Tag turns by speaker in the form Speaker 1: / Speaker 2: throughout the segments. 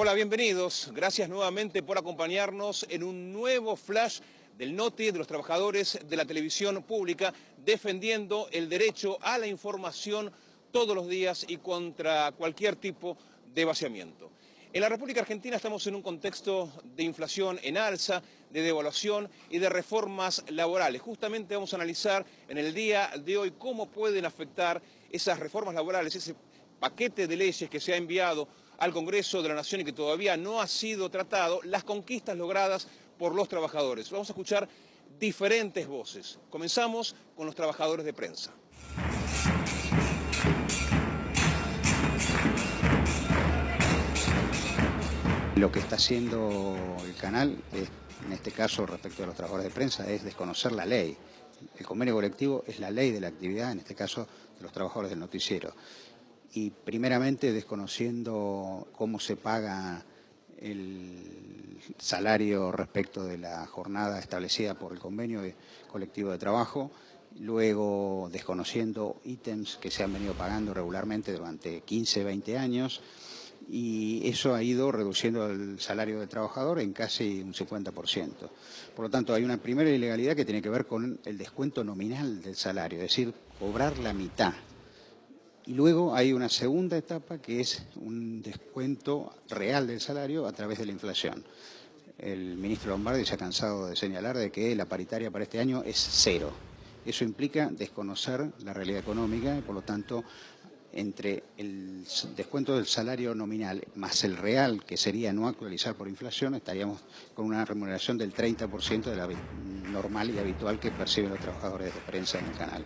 Speaker 1: Hola, bienvenidos. Gracias nuevamente por acompañarnos en un nuevo flash del NOTI de los trabajadores de la televisión pública, defendiendo el derecho a la información todos los días y contra cualquier tipo de vaciamiento. En la República Argentina estamos en un contexto de inflación en alza, de devaluación y de reformas laborales. Justamente vamos a analizar en el día de hoy cómo pueden afectar esas reformas laborales, ese paquete de leyes que se ha enviado al Congreso de la Nación y que todavía no ha sido tratado, las conquistas logradas por los trabajadores. Vamos a escuchar diferentes voces. Comenzamos con los trabajadores de prensa.
Speaker 2: Lo que está haciendo el canal, en este caso respecto a los trabajadores de prensa, es desconocer la ley. El convenio colectivo es la ley de la actividad, en este caso de los trabajadores del noticiero. Y primeramente desconociendo cómo se paga el salario respecto de la jornada establecida por el convenio colectivo de trabajo, luego desconociendo ítems que se han venido pagando regularmente durante 15, 20 años, y eso ha ido reduciendo el salario del trabajador en casi un 50%. Por lo tanto, hay una primera ilegalidad que tiene que ver con el descuento nominal del salario, es decir, cobrar la mitad. Y luego hay una segunda etapa que es un descuento real del salario a través de la inflación. El ministro Lombardi se ha cansado de señalar de que la paritaria para este año es 0. Eso implica desconocer la realidad económica y, por lo tanto, entre el descuento del salario nominal más el real, que sería no actualizar por inflación, estaríamos con una remuneración del 30% de la normal y habitual que perciben los trabajadores de prensa en el canal.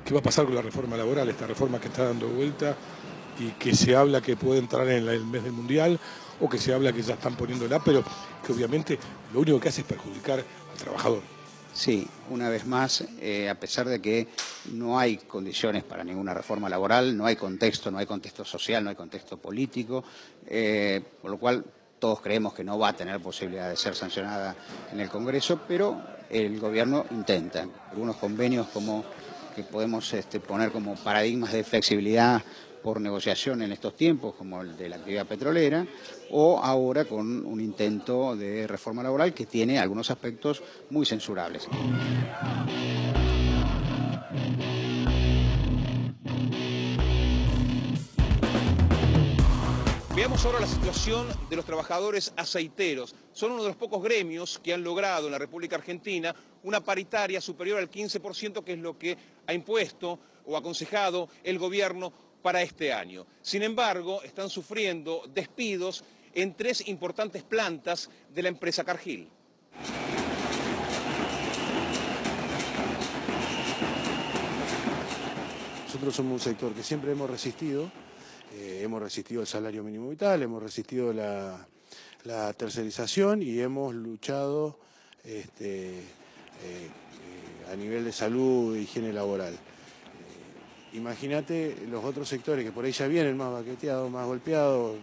Speaker 3: ¿Qué va a pasar con la reforma laboral, esta reforma que está dando vuelta y que se habla que puede entrar en el mes del Mundial o que se habla que ya están poniéndola, pero que obviamente lo único que hace es perjudicar al trabajador?
Speaker 2: Sí, una vez más, a pesar de que no hay condiciones para ninguna reforma laboral, no hay contexto social, no hay contexto político, por lo cual todos creemos que no va a tener posibilidad de ser sancionada en el Congreso, pero el gobierno intenta. Algunos convenios que podemos poner como paradigmas de flexibilidad por negociación en estos tiempos, como el de la actividad petrolera, o ahora con un intento de reforma laboral que tiene algunos aspectos muy censurables.
Speaker 1: Veamos ahora la situación de los trabajadores aceiteros. Son uno de los pocos gremios que han logrado en la República Argentina una paritaria superior al 15%, que es lo que ha impuesto o aconsejado el gobierno para este año. Sin embargo, están sufriendo despidos en 3 importantes plantas de la empresa Cargill.
Speaker 4: Nosotros somos un sector que siempre hemos resistido el salario mínimo vital, hemos resistido la tercerización y hemos luchado a nivel de salud e higiene laboral. Imagínate los otros sectores que por ahí ya vienen más baqueteados, más golpeados,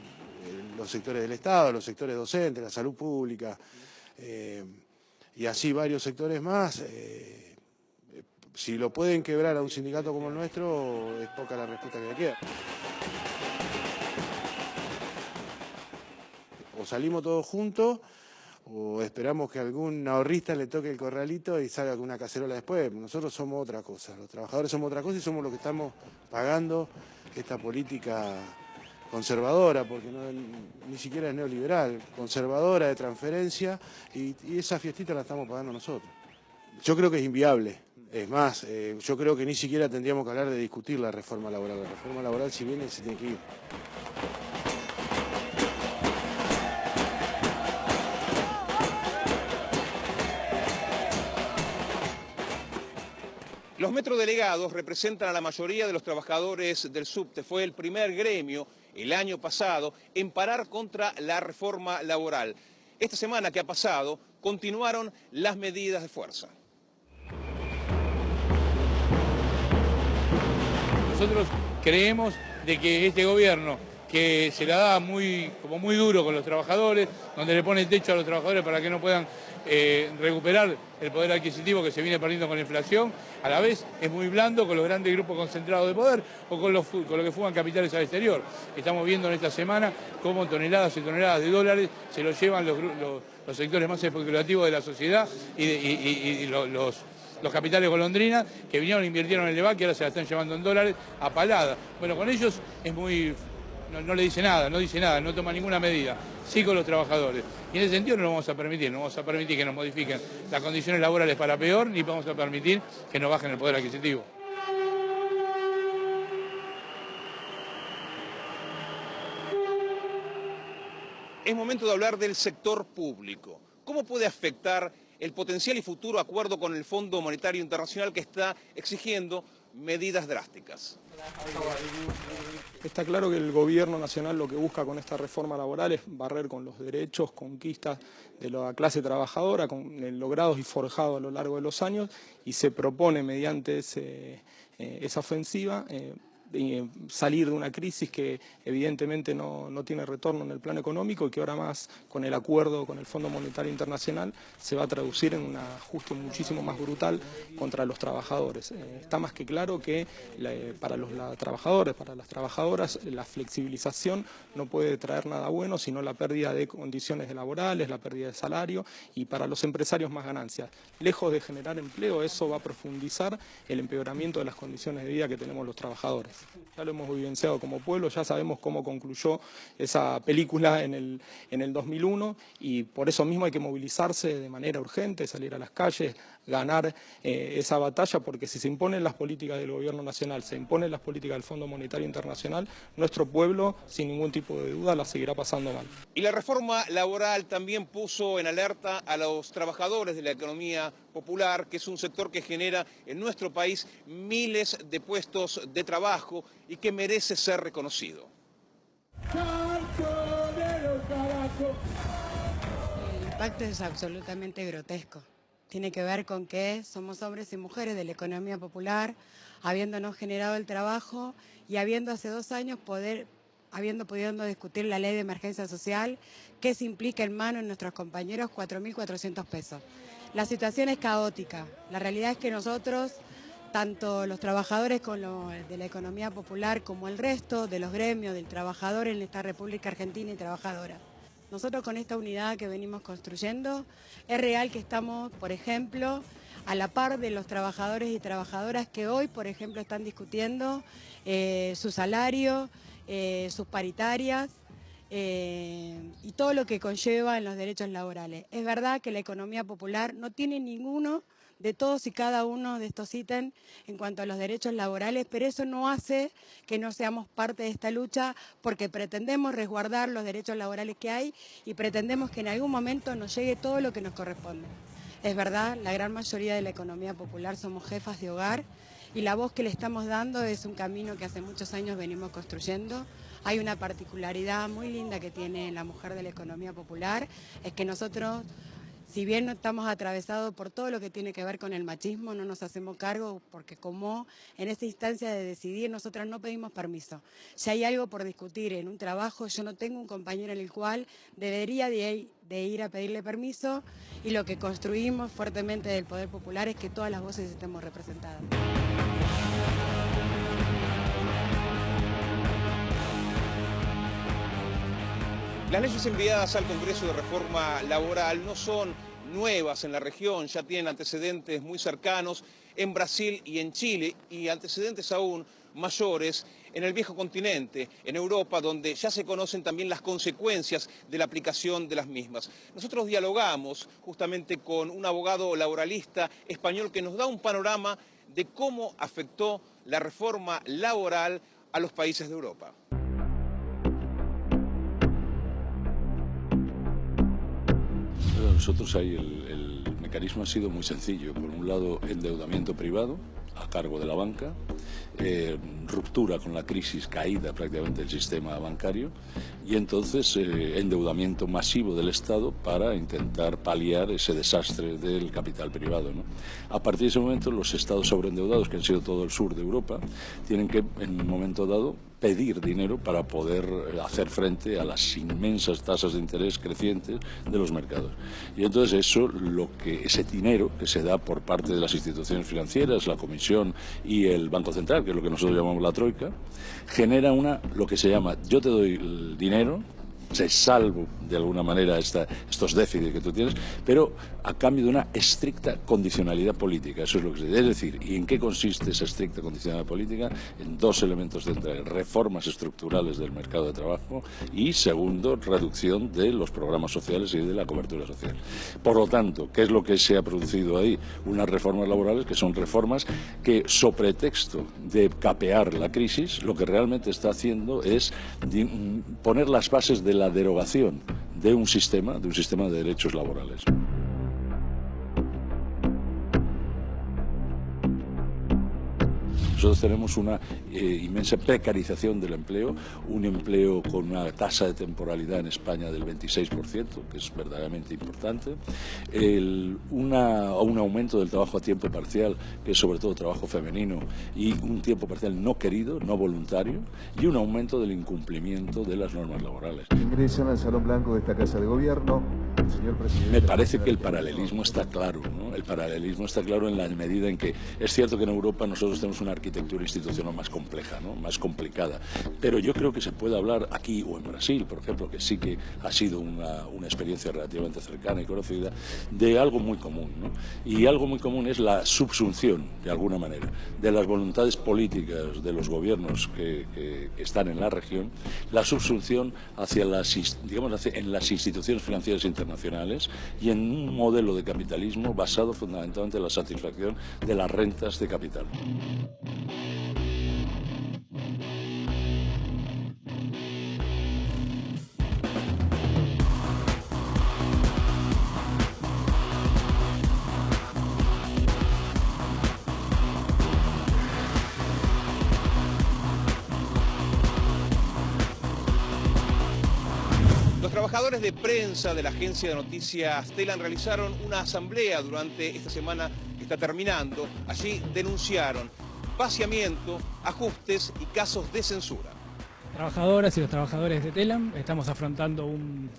Speaker 4: los sectores del Estado, los sectores docentes, la salud pública, y así varios sectores más. Si lo pueden quebrar a un sindicato como el nuestro, es poca la respuesta que le queda. O salimos todos juntos, o esperamos que algún ahorrista le toque el corralito y salga con una cacerola después. Nosotros somos otra cosa, los trabajadores somos otra cosa y somos los que estamos pagando esta política conservadora, porque ni siquiera es neoliberal, conservadora de transferencia, y esa fiestita la estamos pagando nosotros. Yo creo que es inviable. Es más, yo creo que ni siquiera tendríamos que hablar de discutir la reforma laboral. La reforma laboral, si viene, se tiene que ir.
Speaker 1: Los metrodelegados representan a la mayoría de los trabajadores del subte. Fue el primer gremio el año pasado en parar contra la reforma laboral. Esta semana que ha pasado, continuaron las medidas de fuerza.
Speaker 5: Nosotros creemos de que este gobierno, que se la da como muy duro con los trabajadores, donde le pone el techo a los trabajadores para que no puedan recuperar el poder adquisitivo que se viene perdiendo con la inflación. A la vez es muy blando con los grandes grupos concentrados de poder o con los que fugan capitales al exterior. Estamos viendo en esta semana cómo toneladas y toneladas de dólares se los llevan los sectores más especulativos de la sociedad y los capitales golondrinas que vinieron e invirtieron en el EVAC y ahora se la están llevando en dólares a palada. Bueno, con ellos es muy... No le dice nada, no toma ninguna medida, sí con los trabajadores. Y en ese sentido no lo vamos a permitir, no vamos a permitir que nos modifiquen las condiciones laborales para peor, ni vamos a permitir que nos bajen el poder adquisitivo.
Speaker 1: Es momento de hablar del sector público. ¿Cómo puede afectar el potencial y futuro acuerdo con el Fondo Monetario Internacional que está exigiendo medidas drásticas?
Speaker 6: Está claro que el gobierno nacional lo que busca con esta reforma laboral es barrer con los derechos, conquistas de la clase trabajadora, logrados y forjados a lo largo de los años, y se propone mediante esa ofensiva salir de una crisis que evidentemente no tiene retorno en el plano económico y que ahora más con el acuerdo con el Fondo Monetario Internacional se va a traducir en un ajuste muchísimo más brutal contra los trabajadores. Está más que claro que para los trabajadores, para las trabajadoras, la flexibilización no puede traer nada bueno, sino la pérdida de condiciones laborales, la pérdida de salario y para los empresarios más ganancias. Lejos de generar empleo, eso va a profundizar el empeoramiento de las condiciones de vida que tenemos los trabajadores. Ya lo hemos vivenciado como pueblo, ya sabemos cómo concluyó esa película en el 2001 y por eso mismo hay que movilizarse de manera urgente, salir a las calles, ganar esa batalla, porque si se imponen las políticas del gobierno nacional, se imponen las políticas del Fondo Monetario Internacional, nuestro pueblo, sin ningún tipo de duda, la seguirá pasando mal.
Speaker 1: Y la reforma laboral también puso en alerta a los trabajadores de la economía popular, que es un sector que genera en nuestro país miles de puestos de trabajo y que merece ser reconocido.
Speaker 7: El impacto es absolutamente grotesco. Tiene que ver con que somos hombres y mujeres de la economía popular, habiéndonos generado el trabajo y habiendo hace 2 años habiendo podido discutir la ley de emergencia social, que se implica en mano en nuestros compañeros 4.400 pesos. La situación es caótica. La realidad es que nosotros, tanto los trabajadores de la economía popular como el resto de los gremios del trabajador en esta República Argentina y trabajadora, nosotros con esta unidad que venimos construyendo, es real que estamos, por ejemplo, a la par de los trabajadores y trabajadoras que hoy, por ejemplo, están discutiendo su salario, sus paritarias y todo lo que conlleva en los derechos laborales. Es verdad que la economía popular no tiene ninguno de todos y cada uno de estos ítems en cuanto a los derechos laborales, pero eso no hace que no seamos parte de esta lucha porque pretendemos resguardar los derechos laborales que hay y pretendemos que en algún momento nos llegue todo lo que nos corresponde. Es verdad, la gran mayoría de la economía popular somos jefas de hogar y la voz que le estamos dando es un camino que hace muchos años venimos construyendo. Hay una particularidad muy linda que tiene la mujer de la economía popular, es que nosotros, si bien no estamos atravesados por todo lo que tiene que ver con el machismo, no nos hacemos cargo porque como en esa instancia de decidir nosotras no pedimos permiso. Si hay algo por discutir en un trabajo, yo no tengo un compañero en el cual debería de ir a pedirle permiso y lo que construimos fuertemente del Poder Popular es que todas las voces estemos representadas.
Speaker 1: Las leyes enviadas al Congreso de Reforma Laboral no son nuevas en la región, ya tienen antecedentes muy cercanos en Brasil y en Chile y antecedentes aún mayores en el viejo continente, en Europa, donde ya se conocen también las consecuencias de la aplicación de las mismas. Nosotros dialogamos justamente con un abogado laboralista español que nos da un panorama de cómo afectó la reforma laboral a los países de Europa.
Speaker 8: Nosotros ahí el mecanismo ha sido muy sencillo. Por un lado, endeudamiento privado a cargo de la banca, ruptura con la crisis, caída prácticamente del sistema bancario y entonces endeudamiento masivo del Estado para intentar paliar ese desastre del capital privado, ¿no? A partir de ese momento los estados sobreendeudados, que han sido todo el sur de Europa, tienen que en un momento dado pedir dinero para poder hacer frente a las inmensas tasas de interés crecientes de los mercados. Y entonces ese dinero que se da por parte de las instituciones financieras, la Comisión y el Banco Central, que es lo que nosotros llamamos la Troika, genera lo que se llama, yo te doy el dinero, se salvo de alguna manera estos déficits que tú tienes, pero a cambio de una estricta condicionalidad política. Eso es lo que se dice. Es decir, ¿y en qué consiste esa estricta condicionalidad política? En dos elementos centrales: reformas estructurales del mercado de trabajo y, segundo, reducción de los programas sociales y de la cobertura social. Por lo tanto, ¿qué es lo que se ha producido ahí? Unas reformas laborales que son reformas que, so pretexto de capear la crisis, lo que realmente está haciendo es poner las bases de la derogación de un sistema de derechos laborales. Nosotros tenemos una inmensa precarización del empleo, un empleo con una tasa de temporalidad en España del 26%, que es verdaderamente importante, un aumento del trabajo a tiempo parcial, que es sobre todo trabajo femenino, y un tiempo parcial no querido, no voluntario, y un aumento del incumplimiento de las normas laborales.
Speaker 9: Ingresan al Salón Blanco de esta Casa de Gobierno. Señor presidente,
Speaker 8: me parece que el paralelismo está claro, ¿no? El paralelismo está claro en la medida en que es cierto que en Europa nosotros tenemos una arquitectura institucional más compleja, ¿no? Más complicada, pero yo creo que se puede hablar aquí o en Brasil, por ejemplo, que sí que ha sido una experiencia relativamente cercana y conocida, de algo muy común, ¿no? Y algo muy común es la subsunción, de alguna manera, de las voluntades políticas de los gobiernos que están en la región, la subsunción hacia en las instituciones financieras internacionales y en un modelo de capitalismo basado fundamentalmente en la satisfacción de las rentas de capital.
Speaker 1: Los trabajadores de prensa de la agencia de noticias Telam realizaron una asamblea durante esta semana que está terminando. Allí denunciaron vaciamiento, ajustes y casos de censura.
Speaker 10: Trabajadoras y los trabajadores de Telam estamos afrontando un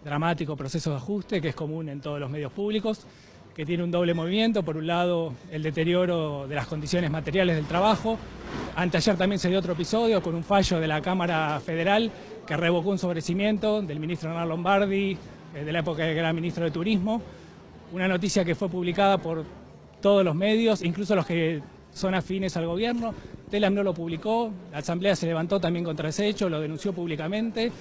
Speaker 10: dramático proceso de ajuste que es común en todos los medios públicos, que tiene un doble movimiento. Por un lado, el deterioro de las condiciones materiales del trabajo. Anteayer también se dio otro episodio con un fallo de la Cámara Federal que revocó un sobrecimiento del ministro Hernán Lombardi, de la época que era ministro de Turismo. Una noticia que fue publicada por todos los medios, incluso los que son afines al gobierno. Telam no lo publicó, la Asamblea se levantó también contra ese hecho, lo denunció públicamente.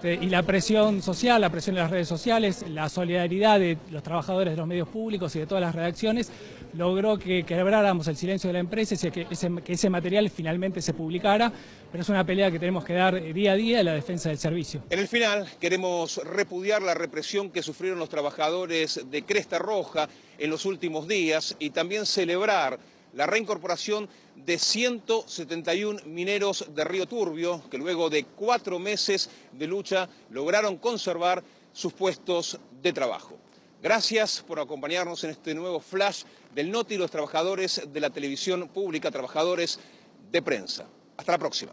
Speaker 10: Y la presión social, la presión de las redes sociales, la solidaridad de los trabajadores de los medios públicos y de todas las redacciones logró que quebráramos el silencio de la empresa y que ese material finalmente se publicara, pero es una pelea que tenemos que dar día a día en la defensa del servicio.
Speaker 1: En el final queremos repudiar la represión que sufrieron los trabajadores de Cresta Roja en los últimos días y también celebrar la reincorporación de 171 mineros de Río Turbio, que luego de 4 meses de lucha lograron conservar sus puestos de trabajo. Gracias por acompañarnos en este nuevo flash del Noti y los trabajadores de la televisión pública, trabajadores de prensa. Hasta la próxima.